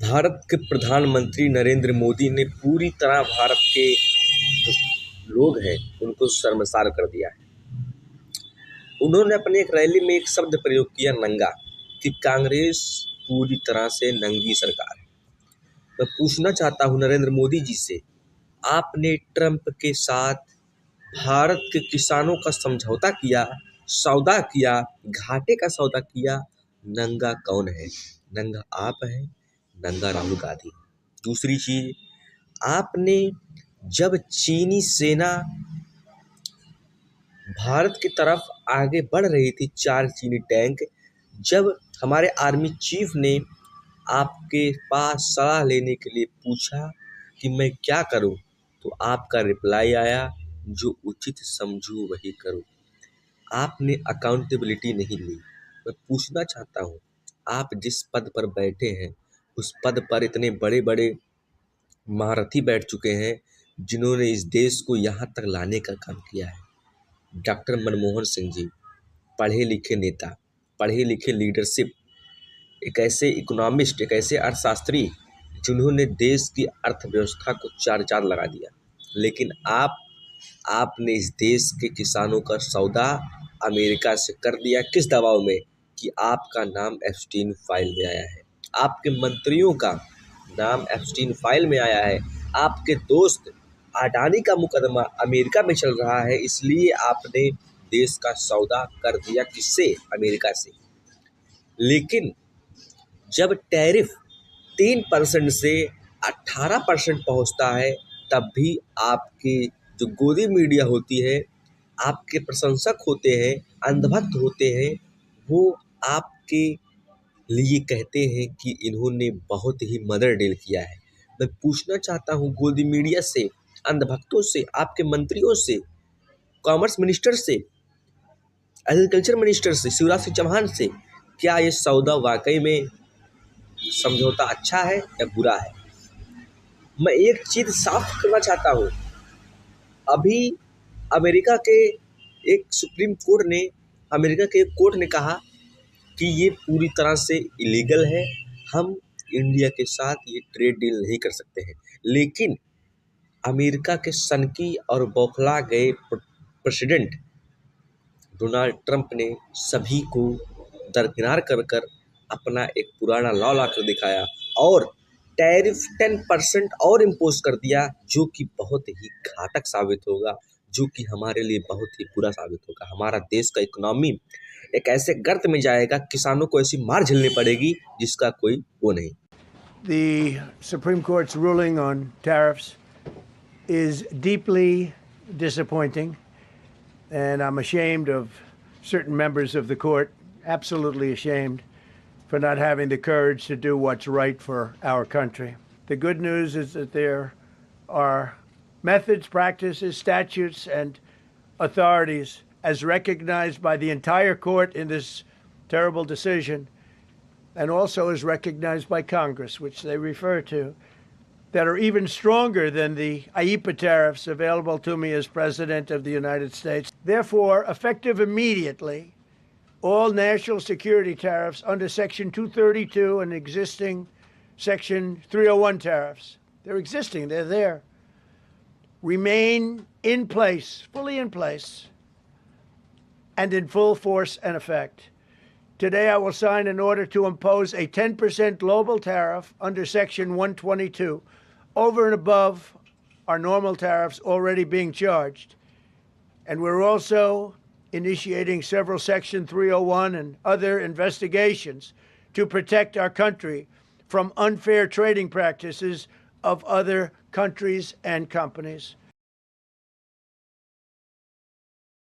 भारत के प्रधानमंत्री नरेंद्र मोदी ने पूरी तरह भारत के जो लोग हैं उनको शर्मसार कर दिया है। उन्होंने अपने एक रैली में एक शब्द प्रयोग किया, नंगा, कि कांग्रेस पूरी तरह से नंगी सरकार है। मैं पूछना चाहता हूं नरेंद्र मोदी जी से, आपने ट्रंप के साथ भारत के किसानों का समझौता किया, सौदा किया, घाटे का सौदा किया, नंगा कौन है? नंगा आप हैं, नंगा राहुल गांधी। दूसरी चीज, आपने जब चीनी सेना भारत की तरफ आगे बढ़ रही थी, 4 चीनी टैंक, जब हमारे आर्मी चीफ ने आपके पास सलाह लेने के लिए पूछा कि मैं क्या करूं, तो आपका रिप्लाई आया, जो उचित समझूं वही करो। आपने अकाउंटेबिलिटी नहीं ली। मैं पूछना चाहता हूं, आप जिस पद पर बैठे हैं उस पद पर इतने बड़े बड़े महारथी बैठ चुके हैं जिन्होंने इस देश को यहाँ तक लाने का काम किया है। डॉक्टर मनमोहन सिंह जी, पढ़े लिखे नेता, पढ़े लिखे लीडरशिप, एक ऐसे इकोनॉमिस्ट, एक ऐसे अर्थशास्त्री जिन्होंने देश की अर्थव्यवस्था को चार चांद लगा दिया। लेकिन आपने इस देश के किसानों का सौदा अमेरिका से कर दिया। किस दबाव में? कि आपका नाम एप्स्टीन फाइल में आया है, आपके मंत्रियों का नाम एप्स्टीन फाइल में आया है, आपके दोस्त अडानी का मुकदमा अमेरिका में चल रहा है, इसलिए आपने देश का सौदा कर दिया। किससे? अमेरिका से। लेकिन जब टैरिफ 3% से 18% पहुंचता है, तब भी आपकी जो गोदी मीडिया होती है, आपके प्रशंसक होते हैं, अंधभक्त होते हैं, वो आपके लिए कहते हैं कि इन्होंने बहुत ही मदर डील किया है। मैं पूछना चाहता हूँ गोदी मीडिया से, अंधभक्तों से, आपके मंत्रियों से, कॉमर्स मिनिस्टर से, एग्रीकल्चर मिनिस्टर से, शिवराज सिंह चौहान से, क्या ये सौदा वाकई में समझौता अच्छा है या बुरा है? मैं एक चीज़ साफ करना चाहता हूँ, अभी अमेरिका के एक सुप्रीम कोर्ट ने, अमेरिका के एक कोर्ट ने कहा कि ये पूरी तरह से इलीगल है, हम इंडिया के साथ ये ट्रेड डील नहीं कर सकते हैं। लेकिन अमेरिका के सनकी और बौखला गए प्रेसिडेंट डोनाल्ड ट्रंप ने सभी को दरकिनार कर कर अपना एक पुराना लॉ ला कर दिखाया और टैरिफ 10% और इम्पोज कर दिया, जो कि बहुत ही घातक साबित होगा, जो कि हमारे लिए बहुत ही बुरा साबित होगा। हमारा देश का इकोनॉमी एक ऐसे गर्त में जाएगा, किसानों को ऐसी मार झेलनी पड़ेगी जिसका कोई वो नहीं। The Supreme Court's ruling on tariffs is deeply disappointing, and I'm ashamed of certain members of the court, absolutely ashamed, for not having the courage to do what's right for our country. The good news is that there are methods, practices, statutes, and authorities, as recognized by the entire court in this terrible decision, and also as recognized by Congress, which they refer to, that are even stronger than the IEEPA tariffs available to me as President of the United States. Therefore, effective immediately, all national security tariffs under Section 232 and existing Section 301 tariffs, they're existing, they're there, remain in place, fully in place, and in full force and effect. Today, I will sign an order to impose a 10% global tariff under Section 122 over and above our normal tariffs already being charged. And we're also initiating several Section 301 and other investigations to protect our country from unfair trading practices of other countries and companies.